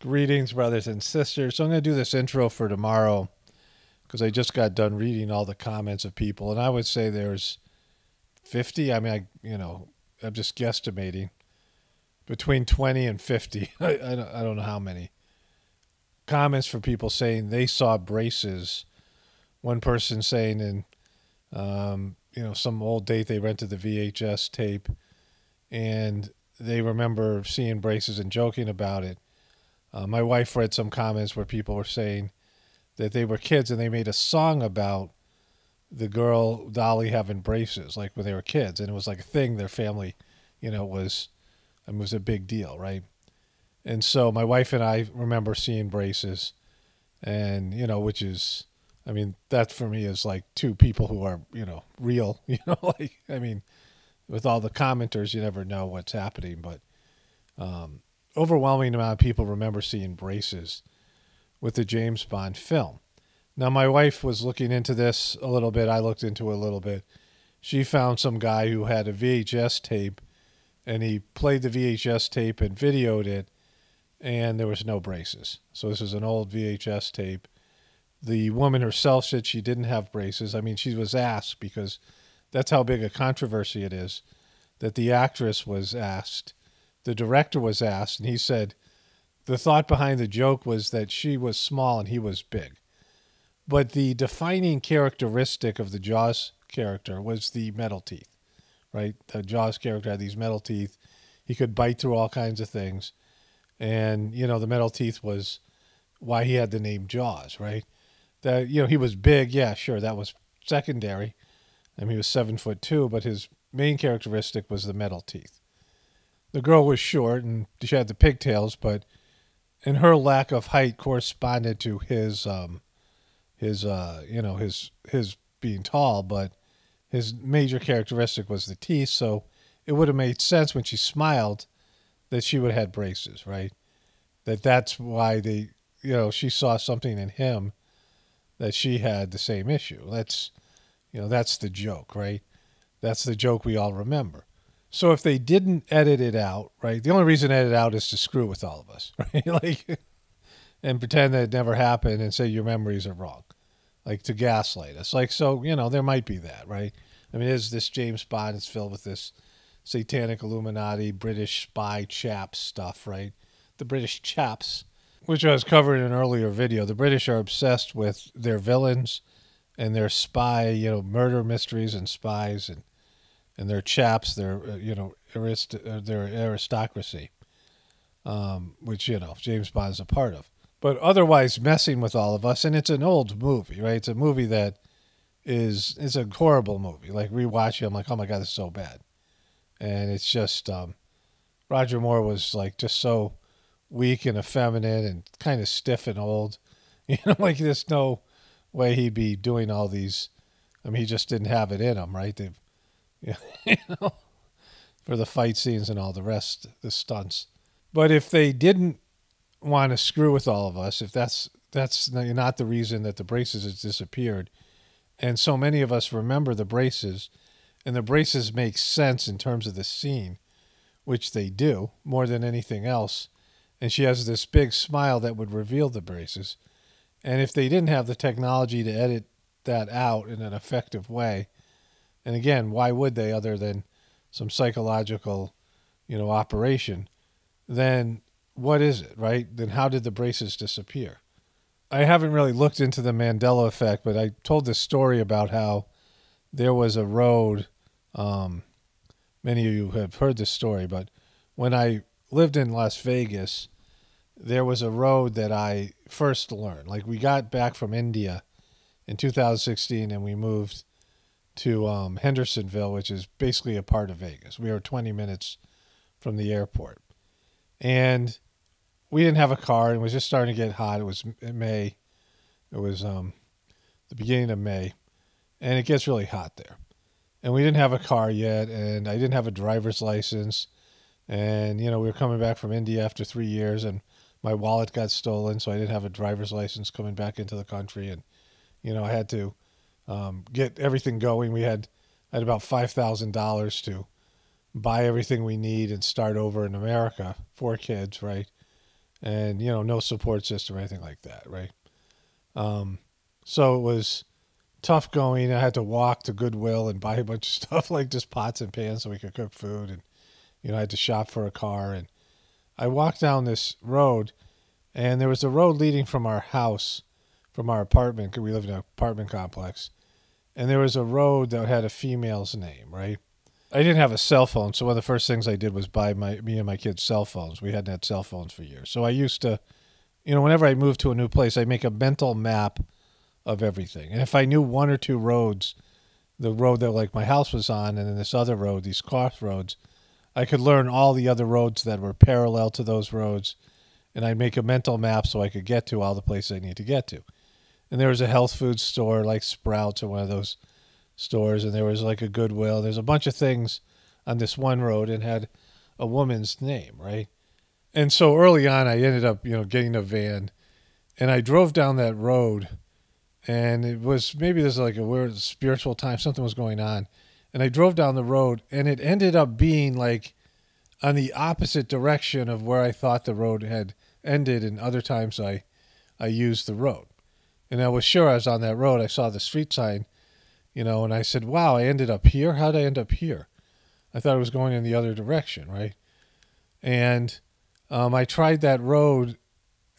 Greetings, brothers and sisters. So I'm going to do this intro for tomorrow because I just got done reading all the comments of people, and I would say there's 50. I mean, I'm just guesstimating between 20 and 50. I don't know how many comments from people saying they saw braces. One person saying in some old date they rented the VHS tape, and they remember seeing braces and joking about it. My wife read some comments where people were saying that they were kids and they made a song about the girl Dolly having braces, like when they were kids, and it was like a thing their family, was a big deal, right? And so my wife and I remember seeing braces, and which is, that for me is like two people who are real, with all the commenters, you never know what's happening, but overwhelming amount of people remember seeing braces with the James Bond film. Now, my wife was looking into this a little bit. I looked into it a little bit. She found some guy who had a VHS tape, and he played the VHS tape and videoed it, and there was no braces. So this is an old VHS tape. The woman herself said she didn't have braces. She was asked, because that's how big a controversy it is, that the actress was asked. The director was asked, and he said the thought behind the joke was that she was small and he was big. But the defining characteristic of the Jaws character was the metal teeth, right? The Jaws character had these metal teeth. He could bite through all kinds of things. And, the metal teeth was why he had the name Jaws, right? That, he was big. Yeah, sure. That was secondary. He was 7'2", but his main characteristic was the metal teeth. The girl was short and she had the pigtails, and her lack of height corresponded to his being tall, but his major characteristic was the teeth. So it would have made sense when she smiled that she would have had braces, right? That's why she saw something in him that she had the same issue. That's the joke, right? That's the joke we all remember. So if they didn't edit it out, right, the only reason to edit it out is to screw with all of us, right? And pretend that it never happened and say your memories are wrong, to gaslight us. So, there might be that, right? Is this James Bond is filled with this satanic Illuminati, British spy chaps stuff, right? The British chaps, which I was covering in an earlier video. The British are obsessed with their villains and their spy, murder mysteries and spies, and their chaps, their aristocracy, which James Bond is a part of. But otherwise, messing with all of us, and it's an old movie, right? It's a movie that is a horrible movie. Rewatching, I'm like, oh my god, this is so bad, and it's just Roger Moore was just so weak and effeminate and kind of stiff and old, there's no way he'd be doing all these. He just didn't have it in him, right? For the fight scenes and all the rest, the stunts. But if they didn't want to screw with all of us, if that's not the reason that the braces has disappeared, and so many of us remember the braces, and the braces make sense in terms of the scene, which they do more than anything else, and she has this big smile that would reveal the braces, and if they didn't have the technology to edit that out in an effective way, and again, why would they other than some psychological, operation? Then what is it, right? Then how did the braces disappear? I haven't really looked into the Mandela effect, but I told this story about how there was a road. Many of you have heard this story, but when I lived in Las Vegas, there was a road that I first learned. We got back from India in 2016 and we moved to Hendersonville, which is basically a part of Vegas. We were 20 minutes from the airport. And we didn't have a car, and it was just starting to get hot. It was May. It was the beginning of May, and it gets really hot there. And we didn't have a car yet, and I didn't have a driver's license. And, we were coming back from India after 3 years, and my wallet got stolen, so I didn't have a driver's license coming back into the country. And, I had to get everything going. I had about $5,000 to buy everything we need and start over in America. 4 kids, right? and no support system or anything like that, right? So it was tough going. I had to walk to Goodwill and buy a bunch of stuff like just pots and pans so we could cook food, and I had to shop for a car. And I walked down this road, and there was a road leading from our house, from our apartment, because we live in an apartment complex, and there was a road that had a female's name, right? I didn't have a cell phone, so one of the first things I did was buy me and my kids cell phones. We hadn't had cell phones for years. So I used to, whenever I moved to a new place, I make a mental map of everything. And if I knew one or two roads, the road that like my house was on, and then this other road, these crossroads, I could learn all the other roads that were parallel to those roads, and I'd make a mental map so I could get to all the places I need to get to. And there was a health food store like Sprouts or one of those stores, and there was like a Goodwill. There's a bunch of things on this one road and had a woman's name, right? And so early on, I ended up, getting a van, and I drove down that road, and it was maybe there's like a weird spiritual time, something was going on, and I drove down the road, and it ended up being like on the opposite direction of where I thought the road had ended, and other times I used the road. And I was sure I was on that road. I saw the street sign, and I said, wow, I ended up here? How did I end up here? I thought I was going in the other direction, right? And I tried that road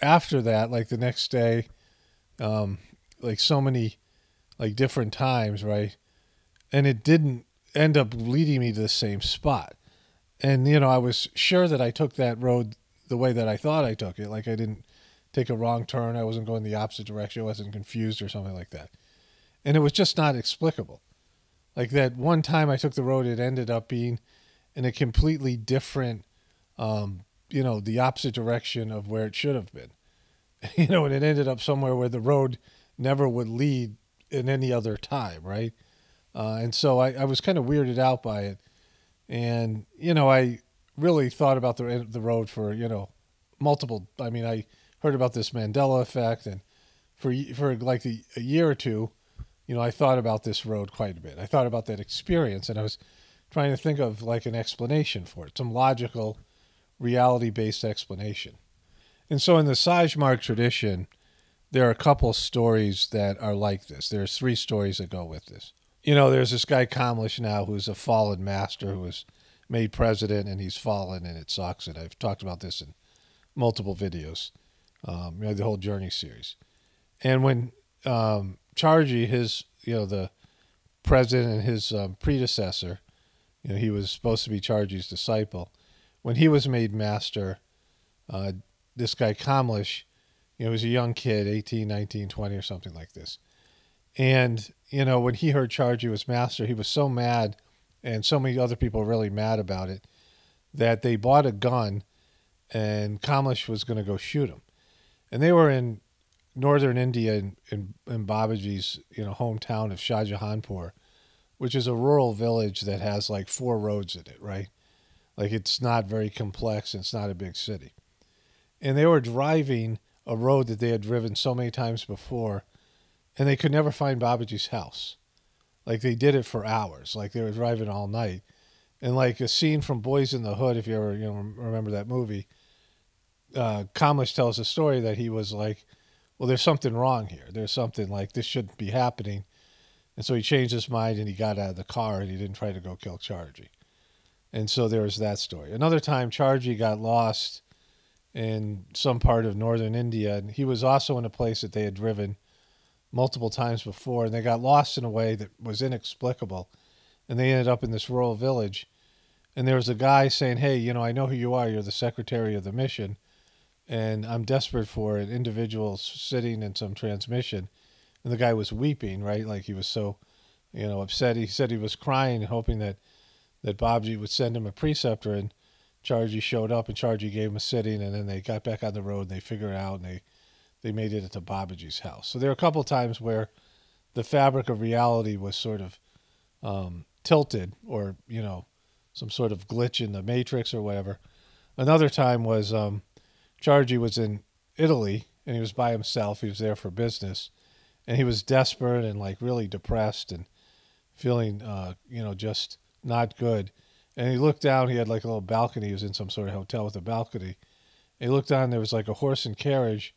after that, like the next day, like so many like different times, right? And it didn't end up leading me to the same spot. And, I was sure that I took that road the way that I thought I took it. Like I didn't take a wrong turn. I wasn't going the opposite direction. I wasn't confused or something like that. And it was just not explicable. Like that one time I took the road, it ended up being in a completely different, the opposite direction of where it should have been. And it ended up somewhere where the road never would lead in any other time, right? And so I was kind of weirded out by it. And, I really thought about the road for, multiple, I heard about this Mandela effect, and for like a year or two, I thought about this road quite a bit. I thought about that experience, and I was trying to think of like an explanation for it, some logical, reality-based explanation. And so in the Sajmark tradition, there are a couple stories that are like this. There's 3 stories that go with this. There's this guy Kamlesh now who's a fallen master who was made president, and he's fallen, and it sucks. And I've talked about this in multiple videos, the whole Journey series. And when Charji, his, the president and his predecessor, he was supposed to be Charji's disciple. When he was made master, this guy Kamlesh, was a young kid, 18, 19, 20 or something like this. And, when he heard Charji was master, he was so mad, and so many other people were really mad about it, that they bought a gun, and Kamlesh was going to go shoot him. And they were in northern India, in Babaji's hometown of Shahjahanpur, which is a rural village that has like 4 roads in it, right? Like it's not very complex, and it's not a big city. And they were driving a road that they had driven so many times before, and they could never find Babaji's house. Like they did it for hours, like they were driving all night. And like a scene from Boys in the Hood, if you ever remember that movie, Kamlesh tells a story that he was like, well, there's something wrong here. There's something like this shouldn't be happening. And so he changed his mind, and he got out of the car, and he didn't try to go kill Charji. And so there was that story. Another time, Charji got lost in some part of northern India, and he was also in a place that they had driven multiple times before, and they got lost in a way that was inexplicable. And they ended up in this rural village, and there was a guy saying, hey, I know who you are. You're the secretary of the mission, and I'm desperate for an individual sitting in some transmission. And the guy was weeping, right? Like he was so, upset. He said he was crying, hoping that Babaji would send him a preceptor, and Charji showed up, and Charji gave him a sitting, and then they got back on the road, and they figured it out, and they made it to Babaji's house. So there were a couple of times where the fabric of reality was sort of tilted, or, some sort of glitch in the matrix or whatever. Another time was Charji was in Italy, and he was by himself. He was there for business, and he was desperate and like really depressed and feeling, just not good. And he looked down. He had like a little balcony. He was in some sort of hotel with a balcony, He looked on, there was like a horse and carriage,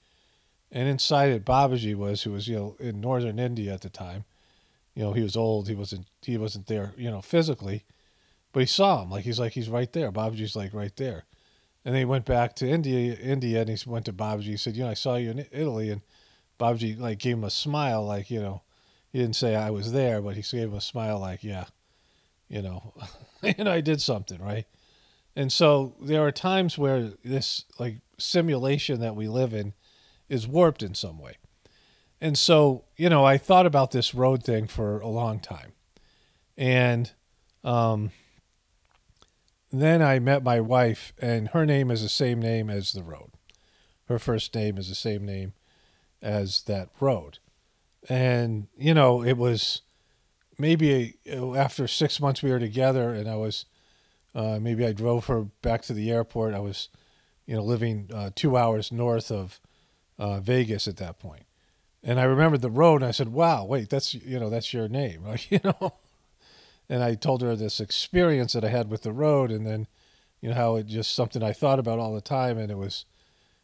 and inside it Babaji was, who was, in northern India at the time. He was old, he wasn't there, physically, but he saw him, he's right there. Babaji's like right there. And then he went back to India, and he went to Babaji. He said, I saw you in Italy, and Babaji like gave him a smile, he didn't say I was there, but he gave him a smile, like, yeah, you know, I did something, right? And so there are times where this like simulation that we live in is warped in some way. And so, I thought about this road thing for a long time. And then I met my wife, and her name is the same name as the road. Her first name is the same name as that road. And, it was maybe after 6 months we were together, and I was, maybe I drove her back to the airport. I was, living 2 hours north of Vegas at that point. And I remembered the road, and I said, wow, wait, that's your name. And I told her this experience that I had with the road, and then, how it just something I thought about all the time. And it was,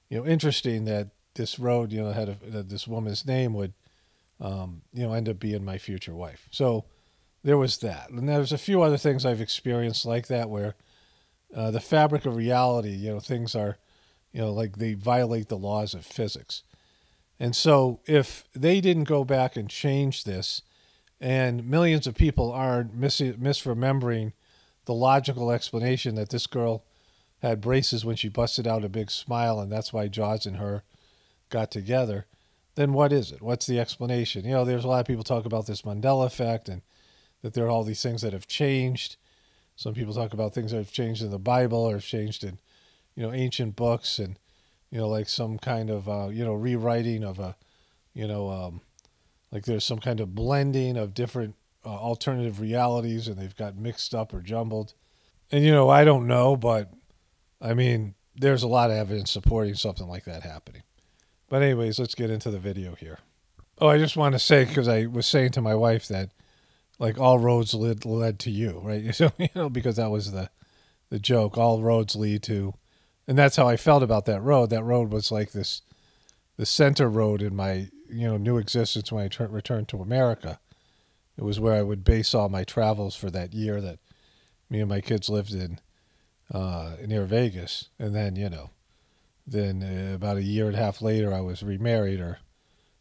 interesting that this road, that this woman's name would, end up being my future wife. So there was that. And there's a few other things I've experienced like that, where the fabric of reality, things are, like they violate the laws of physics. And so if they didn't go back and change this, and millions of people are misremembering the logical explanation that this girl had braces when she busted out a big smile, and that's why Jaws and her got together, then what is it? What's the explanation? There's a lot of people talk about this Mandela effect, and that there are all these things that have changed. Some people talk about things that have changed in the Bible or have changed in, ancient books, and, like some kind of, rewriting of a, like there's some kind of blending of different alternative realities, and they've got mixed up or jumbled. And, I don't know, but I mean, there's a lot of evidence supporting something like that happening. But anyways, let's get into the video here. Oh, I just want to say, because I was saying to my wife that, like, all roads led to you, right? So, because that was the joke. All roads lead to, and that's how I felt about that road. That road was like the center road in my, new existence when I returned to America. It was where I would base all my travels for that year that me and my kids lived in near Vegas. And then, about a year and a half later, I was remarried, or,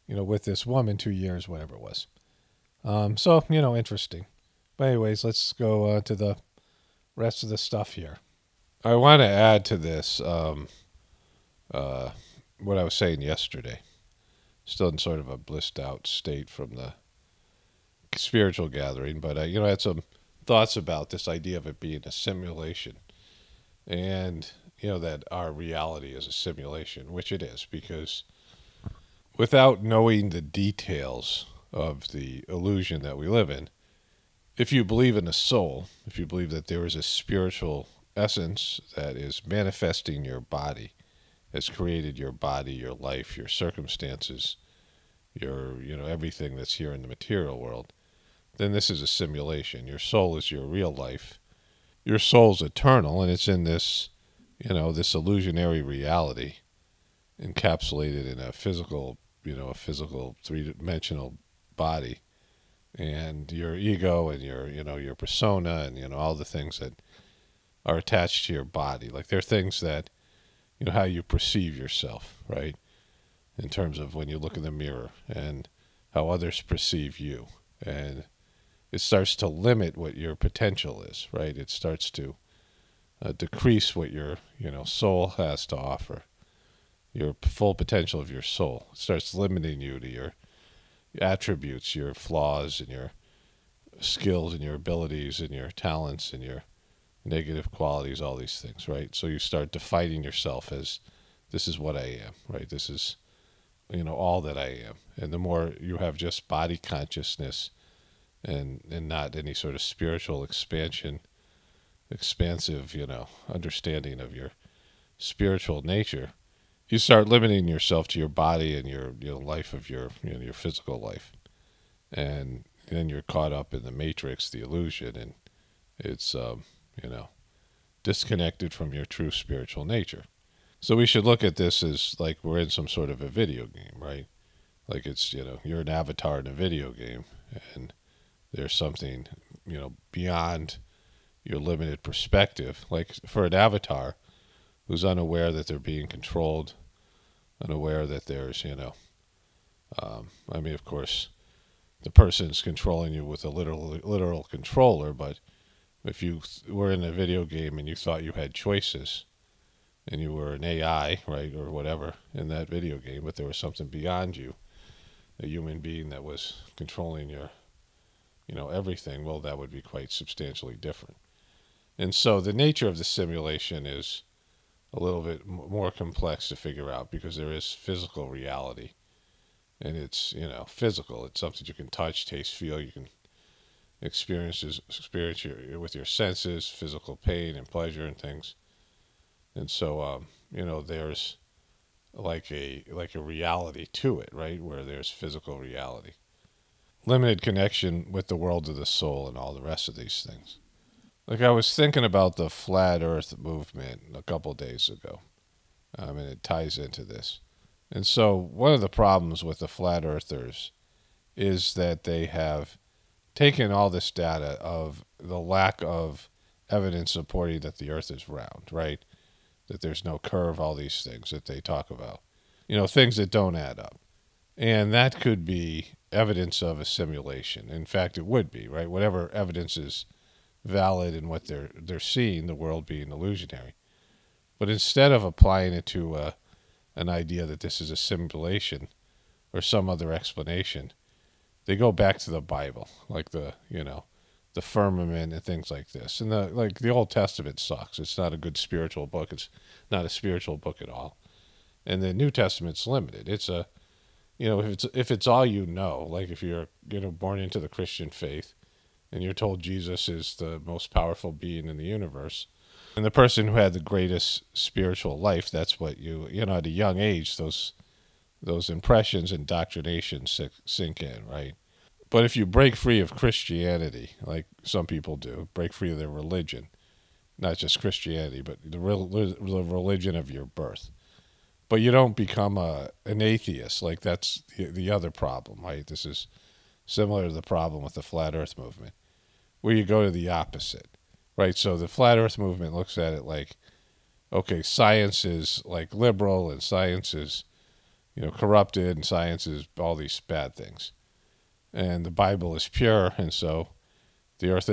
with this woman, 2 years, whatever it was. So, interesting. But anyways, let's go to the rest of the stuff here. I want to add to this what I was saying yesterday. Still in sort of a blissed out state from the spiritual gathering, but I had some thoughts about this idea of it being a simulation, and that our reality is a simulation, which it is, because without knowing the details of the illusion that we live in, if you believe in a soul, if you believe that there is a spiritual essence that is manifesting your body, has created your body, your life, your circumstances, your, everything that's here in the material world, then this is a simulation. Your soul is your real life. Your soul's eternal, and it's in this, this illusionary reality encapsulated in a physical, three-dimensional body. And your ego and your persona and, all the things that are attached to your body. Like, they're things that, how you perceive yourself, right? In terms of when you look in the mirror and how others perceive you. And it starts to limit what your potential is, right? It starts to decrease what your, soul has to offer. Your full potential of your soul. It starts limiting you to your attributes, your flaws, and your skills, and your abilities, and your talents, and your negative qualities, all these things, right? So you start defining yourself as, this is what I am, right? This is, all that I am. And the more you have just body consciousness and not any sort of spiritual expansive, understanding of your spiritual nature, you start limiting yourself to your body and your life of your physical life. And then you're caught up in the matrix, the illusion, and it's, disconnected from your true spiritual nature. So we should look at this as like we're in some sort of a video game, right? Like it's, you're an avatar in a video game, and there's something, beyond your limited perspective. Like for an avatar who's unaware that they're being controlled, unaware that there's, of course, the person's controlling you with a literal controller, but if you were in a video game and you thought you had choices and you were an AI, right, or whatever in that video game, but there was something beyond you, a human being that was controlling your, everything, well, that would be quite substantially different. And so the nature of the simulation is a little bit more complex to figure out because there is physical reality. And it's, physical. It's something you can touch, taste, feel. You can experience with your senses, physical pain and pleasure and things. And so, there's like a reality to it, right? Where there's physical reality. Limited connection with the world of the soul and all the rest of these things. Like I was thinking about the flat earth movement a couple days ago. And it ties into this. And so one of the problems with the flat earthers is that they have taken all this data of the lack of evidence supporting that the earth is round, right? That there's no curve, all these things that they talk about. Things that don't add up. And that could be evidence of a simulation. In fact, it would be, right? Whatever evidence is valid in what they're seeing, the world being illusionary. But instead of applying it to an idea that this is a simulation or some other explanation, they go back to the Bible, like the firmament and things like this. And the Old Testament sucks. It's not a good spiritual book. It's not a spiritual book at all. And the New Testament's limited. It's if it's all like if you're born into the Christian faith and you're told Jesus is the most powerful being in the universe, and the person who had the greatest spiritual life, that's what at a young age, those impressions and indoctrination sink in, right? But if you break free of Christianity, like some people do, break free of their religion, not just Christianity, but the religion of your birth, but you don't become an atheist, like that's the other problem, right? This is similar to the problem with the flat earth movement, where you go to the opposite. Right, so the flat earth movement looks at it like, okay, science is like liberal and science is, corrupted and science is all these bad things. And the Bible is pure, and so if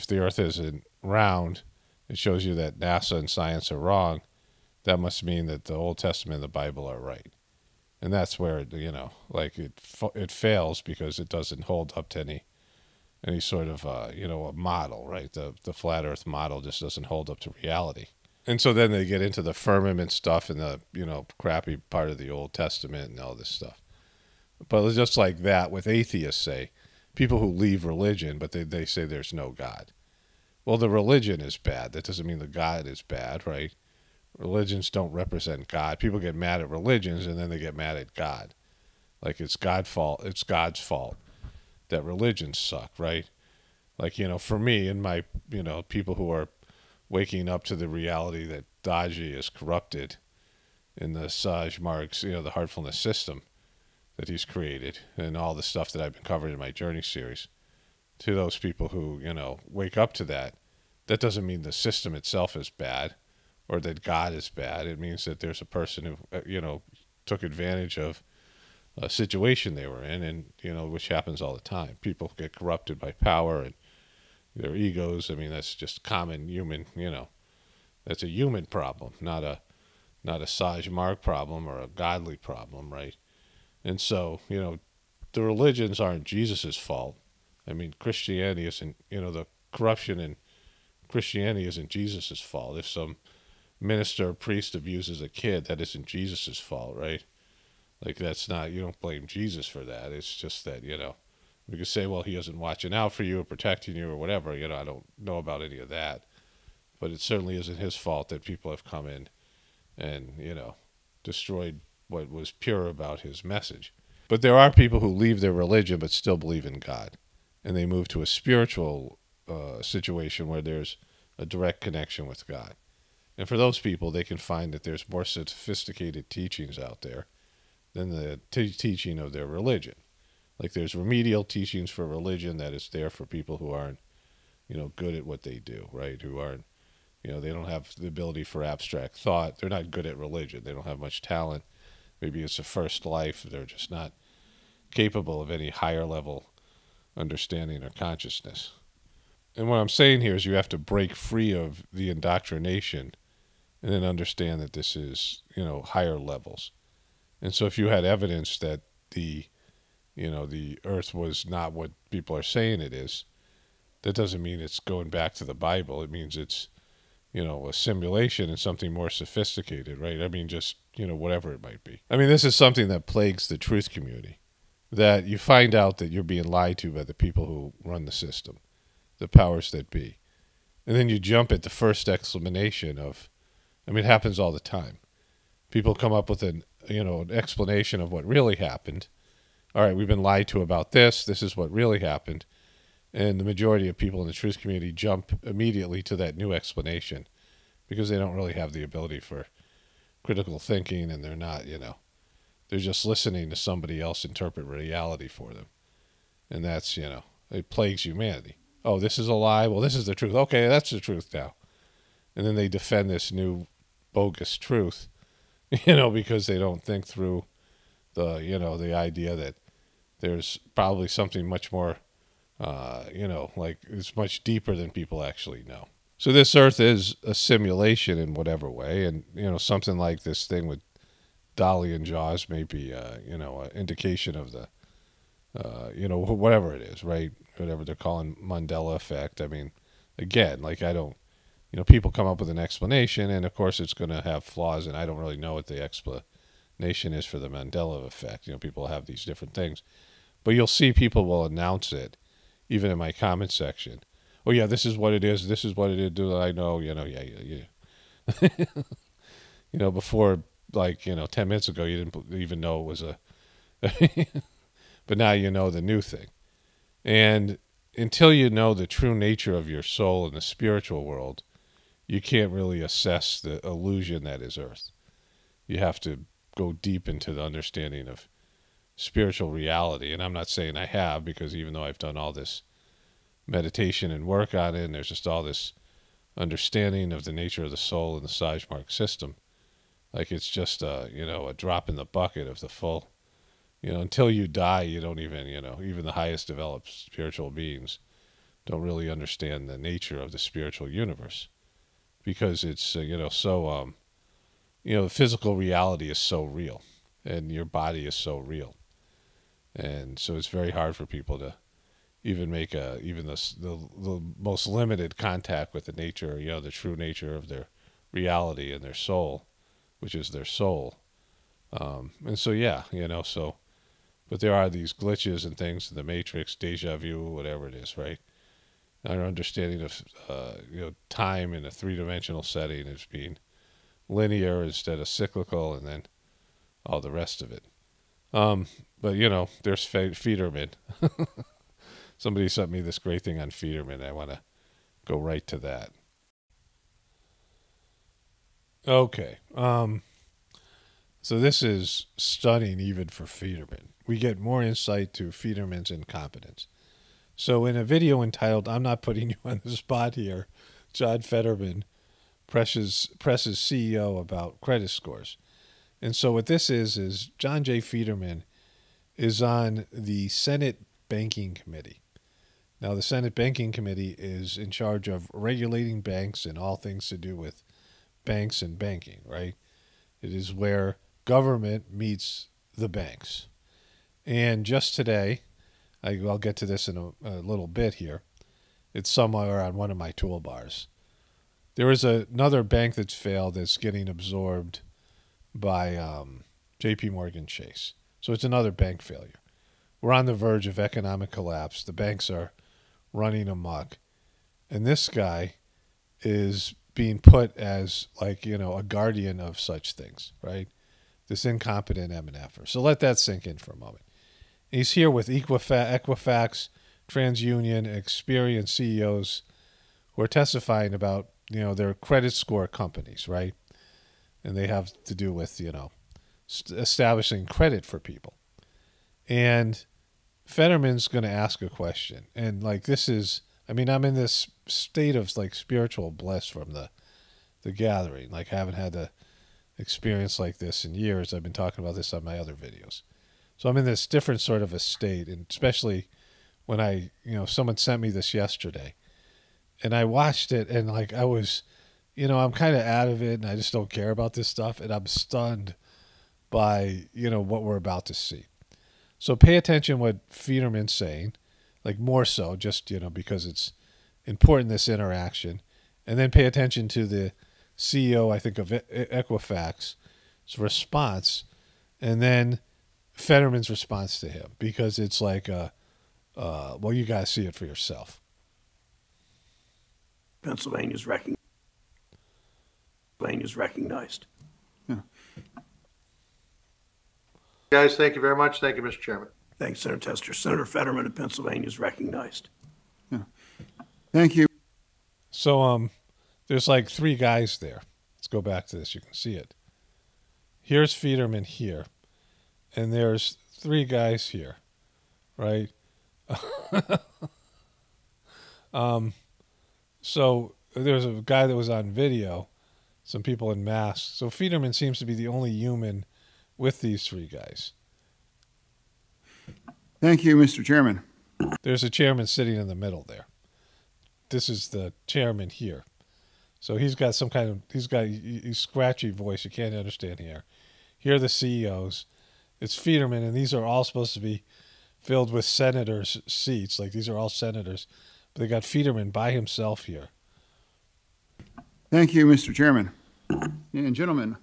the earth isn't round, it shows you that NASA and science are wrong. That must mean that the Old Testament and the Bible are right. And that's where, it fails because it doesn't hold up to any sort of, a model, right? The flat earth model just doesn't hold up to reality. And so then they get into the firmament stuff and the, crappy part of the Old Testament and all this stuff. But it's just like that with atheists, say, people who leave religion, but they say there's no God. Well, the religion is bad. That doesn't mean the God is bad, right? Religions don't represent God. People get mad at religions and then they get mad at God. Like it's God's fault that religions suck, right? Like, for me and my, people who are waking up to the reality that Daji is corrupted in the Saj Marg's, the heartfulness system that he's created and all the stuff that I've been covering in my journey series. To those people who, wake up to that, that doesn't mean the system itself is bad or that God is bad. It means that there's a person who, took advantage of a situation they were in, and which happens all the time. People get corrupted by power and their egos. I mean, that's just common human. That's a human problem, not a Saj Marg problem or a godly problem, right? And so the religions aren't Jesus's fault. I mean, Christianity isn't. The corruption in Christianity isn't Jesus's fault. If some minister or priest abuses a kid, that isn't Jesus's fault, right? Like that's not, you don't blame Jesus for that. It's just that, we could say, well, he isn't watching out for you or protecting you or whatever. I don't know about any of that. But it certainly isn't his fault that people have come in and, destroyed what was pure about his message. But there are people who leave their religion but still believe in God. And they move to a spiritual situation where there's a direct connection with God. And for those people, they can find that there's more sophisticated teachings out there than the teaching of their religion. Like there's remedial teachings for religion that is there for people who aren't, good at what they do, right? Who aren't, they don't have the ability for abstract thought. They're not good at religion. They don't have much talent. Maybe it's a first life. They're just not capable of any higher level understanding or consciousness. And what I'm saying here is you have to break free of the indoctrination and then understand that this is, higher levels. And so if you had evidence that the earth was not what people are saying it is, that doesn't mean it's going back to the Bible. It means it's, a simulation and something more sophisticated, right? I mean, just, whatever it might be. I mean, this is something that plagues the truth community, that you find out that you're being lied to by the people who run the system, the powers that be. And then you jump at the first explanation of, it happens all the time. People come up with an explanation of what really happened. All right, we've been lied to about this. This is what really happened. And the majority of people in the truth community jump immediately to that new explanation because they don't really have the ability for critical thinking, and they're not, they're just listening to somebody else interpret reality for them. And that's, it plagues humanity. Oh, this is a lie? Well, this is the truth. Okay, that's the truth now. And then they defend this new bogus truth, because they don't think through the idea that there's probably something much more, like it's much deeper than people actually know. So this earth is a simulation in whatever way. And, something like this thing with Dolly and JoJo's may be, an indication of the, whatever it is, right? Whatever they're calling Mandela effect. I mean, again, like I don't, people come up with an explanation, and of course it's going to have flaws, and I don't really know what the explanation is for the Mandela effect. People have these different things. But you'll see people will announce it, even in my comment section. Oh, yeah, this is what it is. This is what it is. Do I know? Yeah. Before, 10 minutes ago, you didn't even know it was a... But now you know the new thing. And until you know the true nature of your soul in the spiritual world, you can't really assess the illusion that is Earth. You have to go deep into the understanding of spiritual reality. And I'm not saying I have, because even though I've done all this meditation and work on it, and there's just all this understanding of the nature of the soul in the Sagemark system, like it's just a drop in the bucket of the full, until you die, you don't even, even the highest developed spiritual beings don't really understand the nature of the spiritual universe, because it's, so, the physical reality is so real, and your body is so real. And so it's very hard for people to even make the most limited contact with the nature, the true nature of their reality and their soul, which is their soul. And so, yeah, but there are these glitches and things in the matrix, deja vu, whatever it is, right? Our understanding of, time in a three-dimensional setting as being linear instead of cyclical, and then all the rest of it. But, there's Fetterman. Somebody sent me this great thing on Fetterman. I want to go right to that. Okay. So this is stunning even for Fetterman. We get more insight to Fetterman's incompetence. So in a video entitled, I'm not putting you on the spot here, John Fetterman presses CEO about credit scores. And so what this is John J. Fetterman is on the Senate Banking Committee. Now, the Senate Banking Committee is in charge of regulating banks and all things to do with banks and banking, right? It is where government meets the banks. And just today, I'll get to this in a little bit here. It's somewhere on one of my toolbars. There is another bank that's failed that's getting absorbed by J.P. Morgan Chase. So it's another bank failure. We're on the verge of economic collapse. The banks are running amok. And this guy is being put as a guardian of such things, right? This incompetent MNFer. So let that sink in for a moment. He's here with Equifax, TransUnion, experienced CEOs who are testifying about they're credit score companies, right? And they have to do with, establishing credit for people. And Fetterman's going to ask a question. And like, I'm in this state of like spiritual bliss from the gathering. Like, I haven't had the experience like this in years. I've been talking about this on my other videos. So I'm in this different sort of a state, and especially when someone sent me this yesterday, and I watched it, and like I was, I'm kind of out of it, and I just don't care about this stuff, and I'm stunned by, what we're about to see. So pay attention what Fetterman's saying, like more so, just, because it's important, this interaction, and then pay attention to the CEO, I think, of Equifax's response, and then Fetterman's response to him, because it's like, well, you got to see it for yourself. Pennsylvania's recognized. Yeah. Guys, thank you very much. Thank you, Mr. Chairman. Thanks, Senator Tester. Senator Fetterman of Pennsylvania is recognized. Yeah. Thank you. So there's like three guys there. Let's go back to this. You can see it. Here's Fetterman here. And there's three guys here, right? So there's a guy that was on video, some people in masks. So Fetterman seems to be the only human with these three guys. Thank you, Mr. Chairman. There's a chairman sitting in the middle there. This is the chairman here. So he's got a scratchy voice. You can't understand here. Here are the CEOs. It's Fetterman, and these are all supposed to be filled with senators' seats. Like, these are all senators. But they got Fetterman by himself here. Thank you, Mr. Chairman. And gentlemen,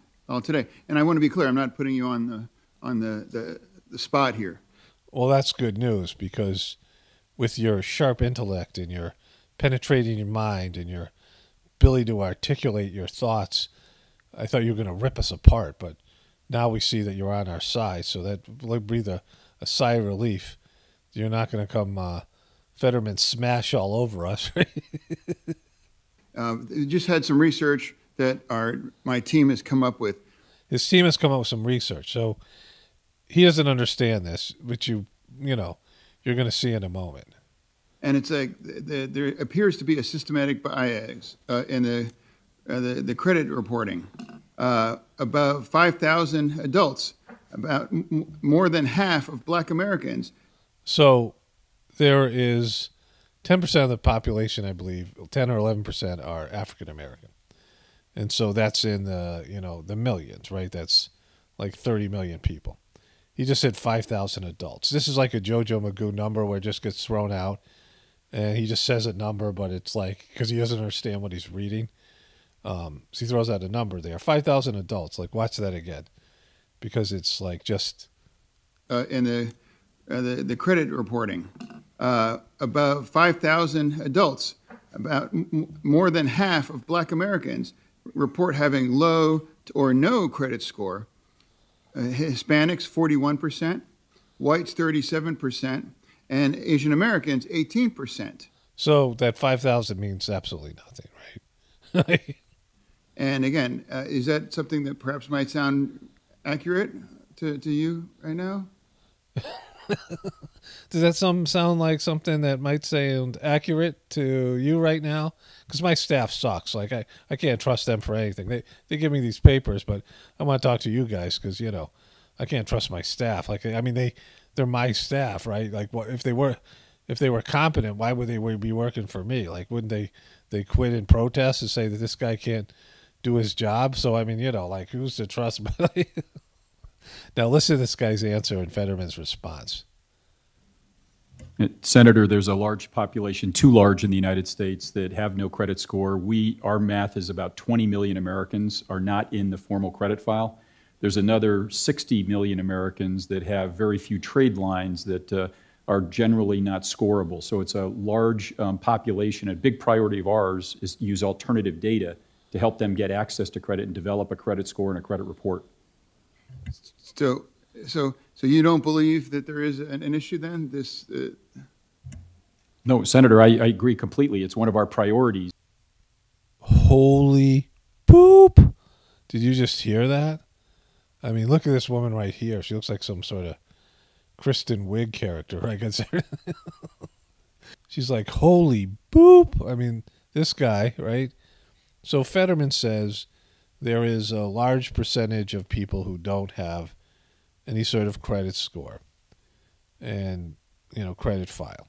today, and I want to be clear, I'm not putting you on the spot here. Well, that's good news, because with your sharp intellect and your penetrating your mind and your ability to articulate your thoughts, I thought you were going to rip us apart, but now we see that you're on our side, so that will breathe a sigh of relief. You're not going to come Fetterman smash all over us. Just had some research that my team has come up with. His team has come up with some research, so he doesn't understand this, which you're going to see in a moment. And it's like there appears to be a systematic bias in the credit reporting. About 5,000 adults, about more than half of Black Americans. So there is 10% of the population, I believe, 10 or 11% are African American. And so that's in the millions, right? That's like 30 million people. He just said 5,000 adults. This is like a JoJo Magoo number where it just gets thrown out. And he just says a number, but it's like, because he doesn't understand what he's reading. So he throws out a number there. 5,000 adults. Like, watch that again. Because it's like just... in the credit reporting, about 5,000 adults, about more than half of Black Americans report having low or no credit score. Hispanics, 41%, whites, 37%, and Asian Americans, 18%. So that 5,000 means absolutely nothing, right? And again, is that something that perhaps might sound accurate to you right now? Does that sound like something that might sound accurate to you right now? Because my staff sucks. Like, I can't trust them for anything. They give me these papers, but I want to talk to you guys because, I can't trust my staff. Like, I mean, they're my staff, right? Like, what if they were competent, why would they be working for me? Like, wouldn't they quit in protest and say that this guy can't do his job? So, I mean, like, who's to trust? Now, listen to this guy's answer and Fetterman's response. Senator, there's a large population, too large in the United States, that have no credit score. Our math is about 20 million Americans are not in the formal credit file. There's another 60 million Americans that have very few trade lines that are generally not scorable. So it's a large population. A big priority of ours is to use alternative data to help them get access to credit and develop a credit score and a credit report. So you don't believe that there is an issue then? No, Senator, I agree completely. It's one of our priorities. holy poop. Did you just hear that? I mean, look at this woman right here. She looks like some sort of Kristen Wiig character, right? She's like, holy boop. I mean, this guy, right? So Fetterman says there is a large percentage of people who don't have any sort of credit score and, credit file.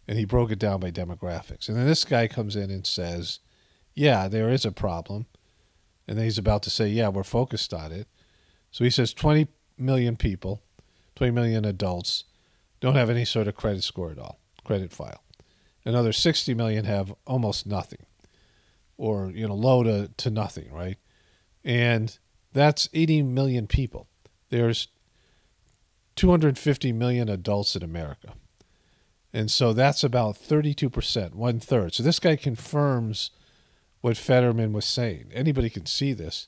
And he broke it down by demographics. And then this guy comes in and says, yeah, there is a problem. And then he's about to say, yeah, we're focused on it. So he says 20 million people, 20 million adults don't have any sort of credit score at all, credit file. Another 60 million have almost nothing or, low to nothing, right? And that's 80 million people. There's 250 million adults in America. And so that's about 32%, 1/3. So this guy confirms what Fetterman was saying. Anybody can see this.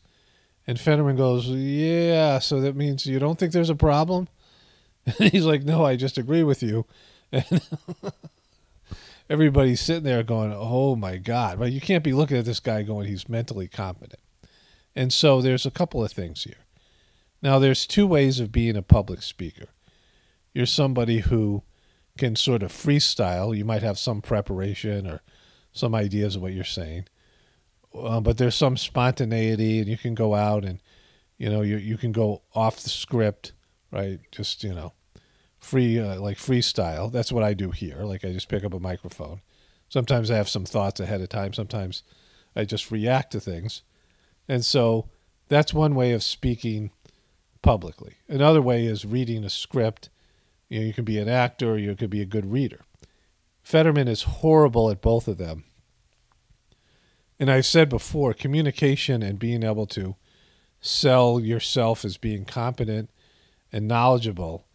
And Fetterman goes, yeah, so that means you don't think there's a problem? And he's like, no, I just agree with you. And everybody's sitting there going, oh, my God. But you can't be looking at this guy going, he's mentally competent. And so there's a couple of things here. Now, there's two ways of being a public speaker. You're somebody who can sort of freestyle. You might have some preparation or some ideas of what you're saying. But there's some spontaneity, and you can go out and, you can go off the script, right? Just, free, like freestyle. That's what I do here. Like I just pick up a microphone. Sometimes I have some thoughts ahead of time. Sometimes I just react to things. And so that's one way of speaking publicly. Another way is reading a script. You can be an actor or you could be a good reader. Fetterman is horrible at both of them. And I've said before, communication and being able to sell yourself as being competent and knowledgeable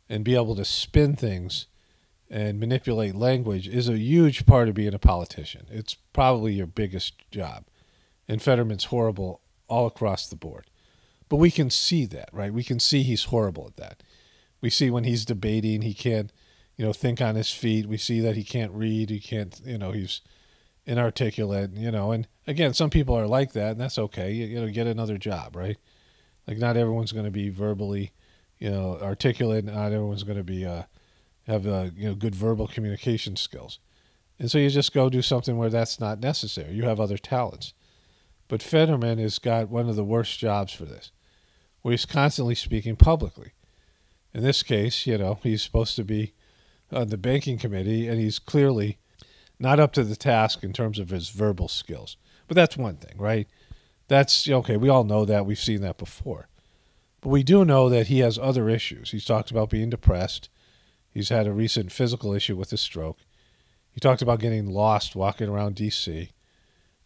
and be able to spin things and manipulate language is a huge part of being a politician. It's probably your biggest job. And Fetterman's horrible all across the board. But we can see that, right? We can see he's horrible at that. We see when he's debating, he can't, think on his feet. We see that he can't read. He can't, he's inarticulate, and again, some people are like that, and that's okay. Get another job, right? Like not everyone's going to be verbally, articulate. Not everyone's going to be have good verbal communication skills, and so you just go do something where that's not necessary. You have other talents, but Fetterman has got one of the worst jobs for this, where he's constantly speaking publicly. In this case, he's supposed to be on the banking committee, and he's clearly not up to the task in terms of his verbal skills. But that's one thing, right? That's, okay, we all know that. We've seen that before. But we do know that he has other issues. He's talked about being depressed. He's had a recent physical issue with a stroke. He talked about getting lost walking around D.C.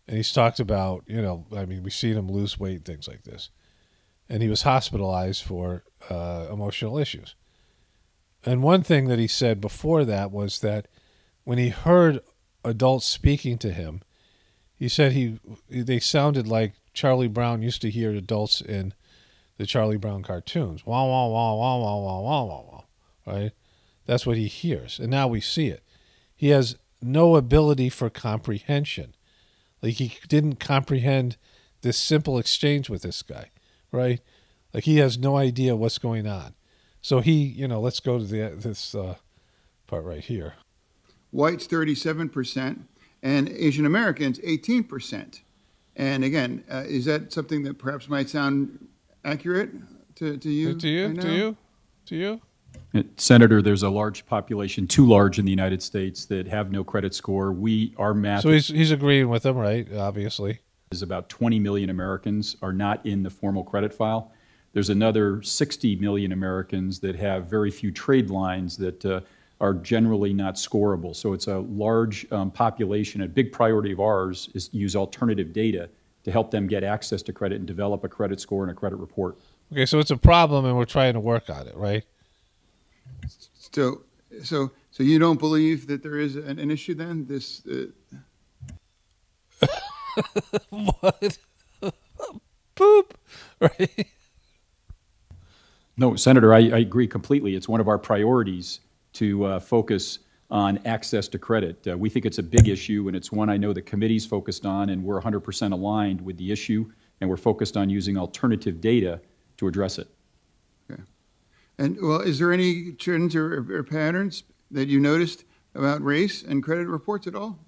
And he's talked about, we've seen him lose weight, things like this. And he was hospitalized for emotional issues. And one thing that he said before that was that when he heard adults speaking to him, he said they sounded like Charlie Brown used to hear adults in the Charlie Brown cartoons. Wah, wah, wah, wah, wah, wah, wah, wah, wah, right? That's what he hears. And now we see it. He has no ability for comprehension. Like he didn't comprehend this simple exchange with this guy, right? Like he has no idea what's going on. So he, let's go to this part right here. Whites 37%, and Asian Americans 18%. And again, is that something that perhaps might sound accurate to you? To you? Senator, there's a large population, too large in the United States, that have no credit score. Our math. So he's agreeing with them, right? Obviously. Is about 20 million Americans are not in the formal credit file. There's another 60 million Americans that have very few trade lines that are generally not scorable. So it's a large population. A big priority of ours is to use alternative data to help them get access to credit and develop a credit score and a credit report. Okay, so it's a problem, and we're trying to work on it, right? So you don't believe that there is an issue then? What? Poop, right? No, Senator, I agree completely. It's one of our priorities to focus on access to credit. We think it's a big issue, and it's one I know the committee's focused on, and we're 100% aligned with the issue, and we're focused on using alternative data to address it. Okay. And, well, is there any trends or patterns that you noticed about race and credit reports at all?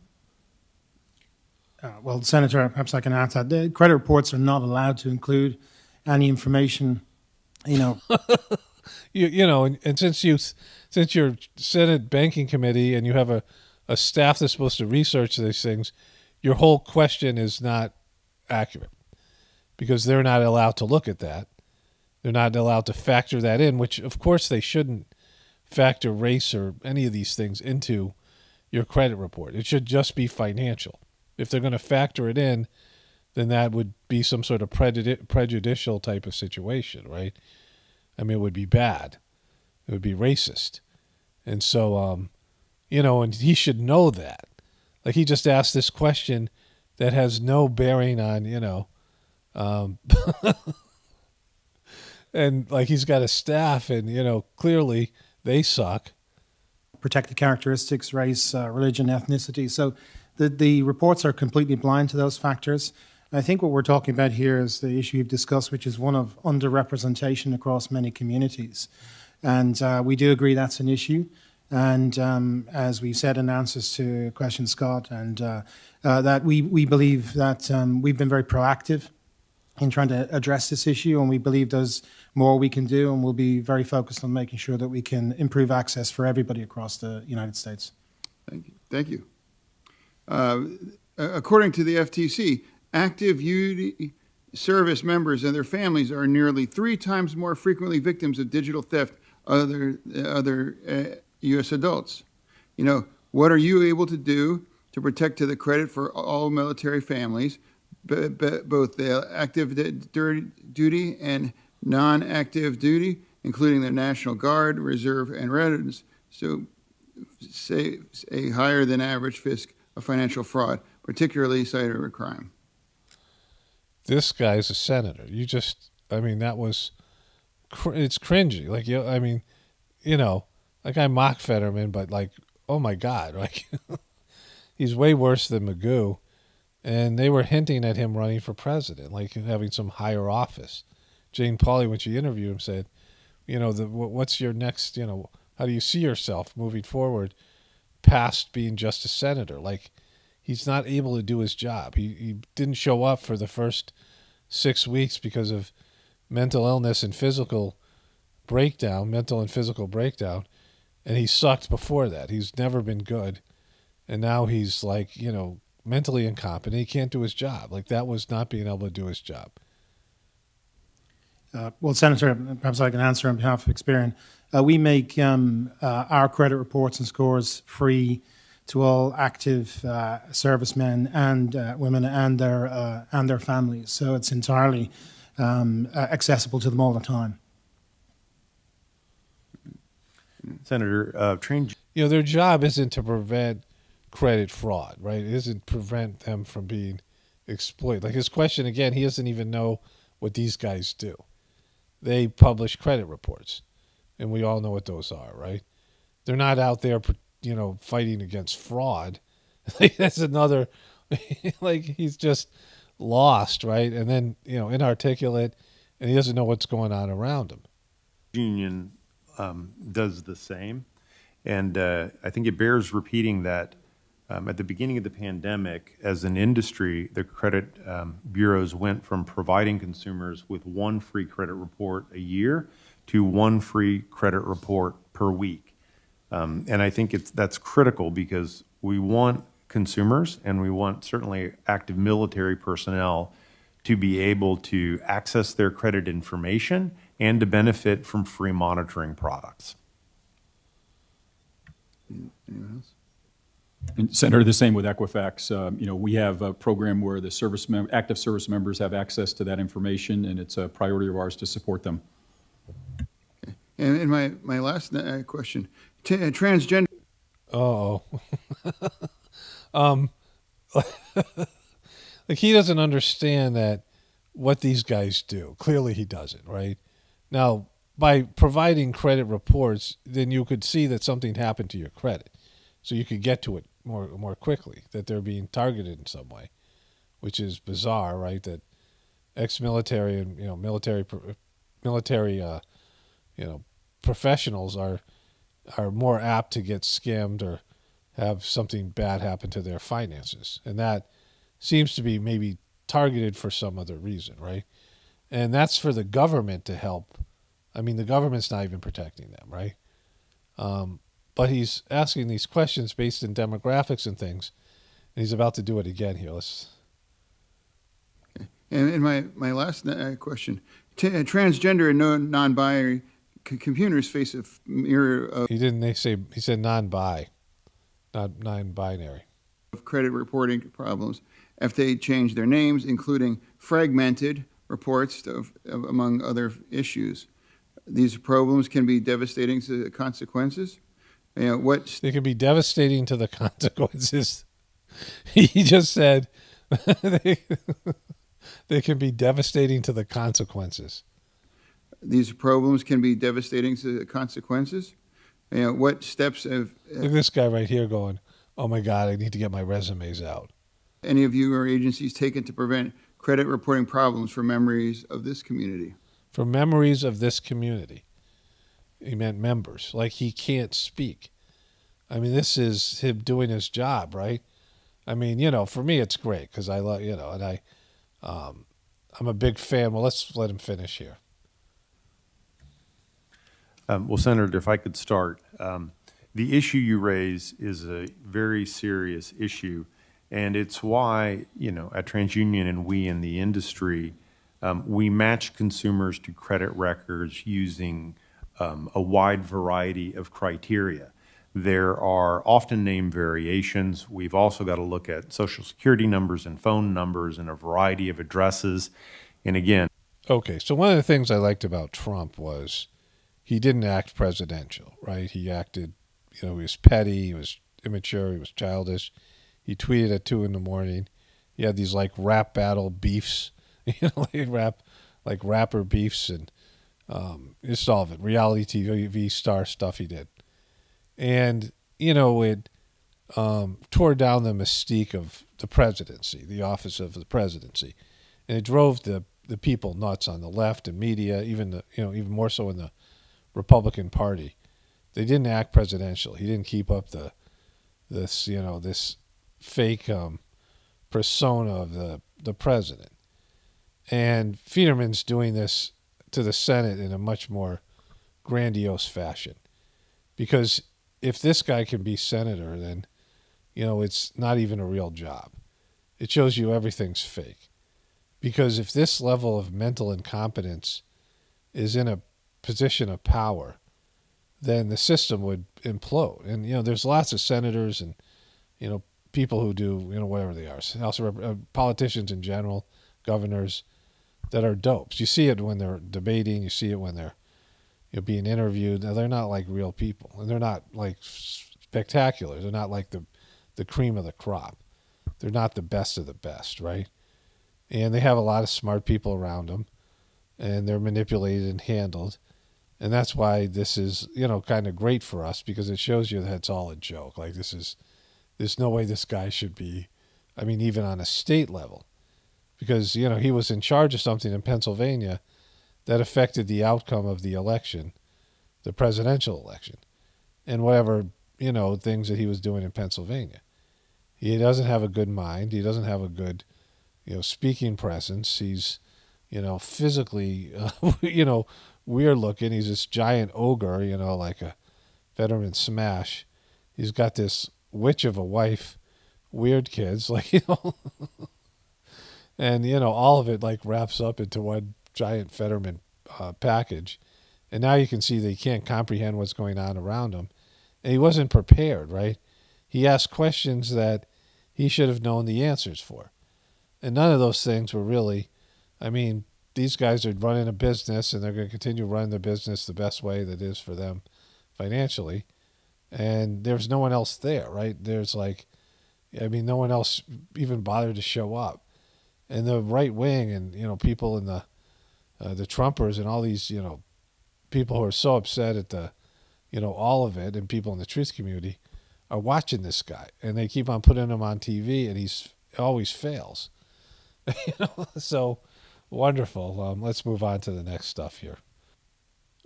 Well, Senator, perhaps I can answer that. The credit reports are not allowed to include any information, you know. You know, and since you're Senate Banking Committee and you have a staff that's supposed to research these things, your whole question is not accurate because they're not allowed to look at that. They're not allowed to factor that in, which of course they shouldn't factor race or any of these things into your credit report. It should just be financial. If they're going to factor it in, then that would be some sort of prejudicial type of situation, right? I mean, it would be bad. It would be racist. And so, you know, and he should know that. Like, he just asked this question that has no bearing on, you know, and like he's got a staff and, you know, clearly they suck. Protected characteristics, race, religion, ethnicity. So the reports are completely blind to those factors. I think what we're talking about here is the issue you've discussed, which is one of underrepresentation across many communities. And we do agree that's an issue. And as we said in answers to question Scott, and that we believe that we've been very proactive in trying to address this issue, and we believe there's more we can do, and we'll be very focused on making sure that we can improve access for everybody across the United States. Thank you. Thank you. According to the FTC, active duty service members and their families are nearly 3 times more frequently victims of digital theft than other U.S. adults. You know, what are you able to do to protect to the credit for all military families, both the active duty and non-active duty, including the National Guard, Reserve, and Veterans, so say a higher than average risk of financial fraud, particularly cybercrime? This guy's a senator. You just, I mean, that was, it's cringy. Like, you, I mean, you know, like I mock Fetterman, but like, oh my God, like he's way worse than Magoo. And they were hinting at him running for president, like having some higher office. Jane Pauley, when she interviewed him, said, you know, what's your next, you know, how do you see yourself moving forward past being just a senator? Like, he's not able to do his job. He didn't show up for the first 6 weeks because of mental illness and physical breakdown, mental and physical breakdown. And he sucked before that. He's never been good. And now he's like, you know, mentally incompetent. He can't do his job. Like, that was not being able to do his job. Well, Senator, perhaps I can answer on behalf of Experian. We make our credit reports and scores free to all active servicemen and women and their families. So it's entirely accessible to them all the time. Senator, you know, their job isn't to prevent credit fraud, right? It isn't prevent them from being exploited. Like his question again, he doesn't even know what these guys do. They publish credit reports, and we all know what those are, right? They're not out there, you know, fighting against fraud. That's another, like, he's just lost, right? And then, you know, inarticulate, and he doesn't know what's going on around him. Union does the same, and I think it bears repeating that at the beginning of the pandemic, as an industry, the credit bureaus went from providing consumers with 1 free credit report a year to 1 free credit report per week. And I think that's critical because we want consumers and we want certainly active military personnel to be able to access their credit information and to benefit from free monitoring products. Anyone else? And Senator, the same with Equifax. You know, we have a program where the active service members have access to that information, and it's a priority of ours to support them. Okay. And my last question, transgender. Oh, like he doesn't understand that what these guys do. Clearly, he doesn't. Right now, by providing credit reports, then you could see that something happened to your credit. so you could get to it more quickly, that they're being targeted in some way, which is bizarre, right? That ex-military and military professionals are more apt to get scammed or have something bad happen to their finances, and that seems to be maybe targeted for some other reason, right? And that's for the government to help. I mean, the government's not even protecting them, right? But he's asking these questions based in demographics and things, and he's about to do it again here. And my last question, transgender and non-binary computers face a mirror of He said non-bi, not non-binary. credit reporting problems if they change their names, including fragmented reports among other issues. These problems can be devastating to the consequences. They can be devastating to the consequences. He just said they can be devastating to the consequences. These problems can be devastating to the consequences. What steps have Look at this guy right here going, oh my God, I need to get my resumes out. any of you or agencies taken to prevent credit reporting problems for members of this community? For memories of this community. He meant members. Like, he can't speak. I mean, this is him doing his job, right? I mean, for me it's great because I love, and I'm a big fan. Well, let's let him finish here. Well, Senator, if I could start. The issue you raise is a very serious issue, and it's why, at TransUnion and we in the industry, we match consumers to credit records using a wide variety of criteria. There are often name variations. We've also got to look at Social Security numbers and phone numbers and a variety of addresses. And again, Okay, so one of the things I liked about Trump was he didn't act presidential, right? He acted, he was petty, he was immature, he was childish. He tweeted at 2 a.m. He had these like rap battle beefs, like rapper beefs, and just all of it, reality TV star stuff he did. And, it tore down the mystique of the presidency, the office of the presidency. And it drove the people nuts on the left and media, even more so in the Republican Party. They didn't act presidential. He didn't keep up this fake persona of the president. And Fetterman's doing this to the Senate in a much more grandiose fashion. Because if this guy can be senator, then, it's not even a real job. It shows you everything's fake. Because if this level of mental incompetence is in a position of power, then the system would implode. And, there's lots of senators and, people who do, whatever they are. Also, politicians in general, governors, that are dopes. You see it when they're debating. You see it when they're being interviewed. Now, they're not like real people. And they're not like spectacular. They're not like the cream of the crop. They're not the best of the best, right? And they have a lot of smart people around them. And they're manipulated and handled. And that's why this is, kind of great for us, because it shows you that it's all a joke. Like, there's no way this guy should be, even on a state level. Because, he was in charge of something in Pennsylvania that affected the outcome of the election, the presidential election, and whatever, things that he was doing in Pennsylvania. He doesn't have a good mind. He doesn't have a good, speaking presence. He's, physically, weird looking. He's this giant ogre, like a Fetterman smash. He's got this witch of a wife, weird kids, and, all of it like wraps up into one giant Fetterman package. And now you can see that he can't comprehend what's going on around him. And he wasn't prepared, right? He asked questions that he should have known the answers for. And none of those things were really, these guys are running a business, and they're going to continue running the business the best way that is for them financially. And there's no one else there, right? There's no one else even bothered to show up. And the right wing and, people in the Trumpers and all these, people who are so upset at all of it, and people in the truth community are watching this guy, and they keep on putting him on TV, and he's always fails. So wonderful. Let's move on to the next stuff here.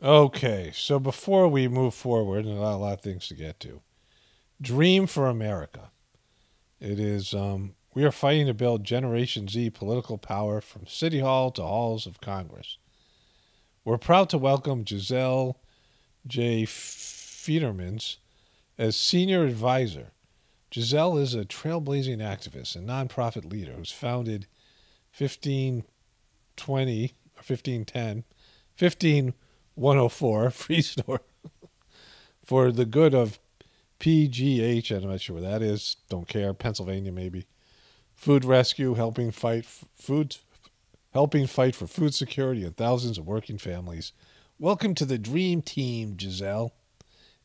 Okay, so before we move forward, and a lot of things to get to, Dream for America. It is, we are fighting to build Generation Z political power from City Hall to halls of Congress. We're proud to welcome Giselle J. Fetterman as senior advisor. Giselle is a trailblazing activist and nonprofit leader who's founded 15104 Free Store for the good of PGH, I'm not sure where that is, don't care, Pennsylvania maybe. Food rescue, helping fight for food security and thousands of working families. Welcome to the dream team, Giselle.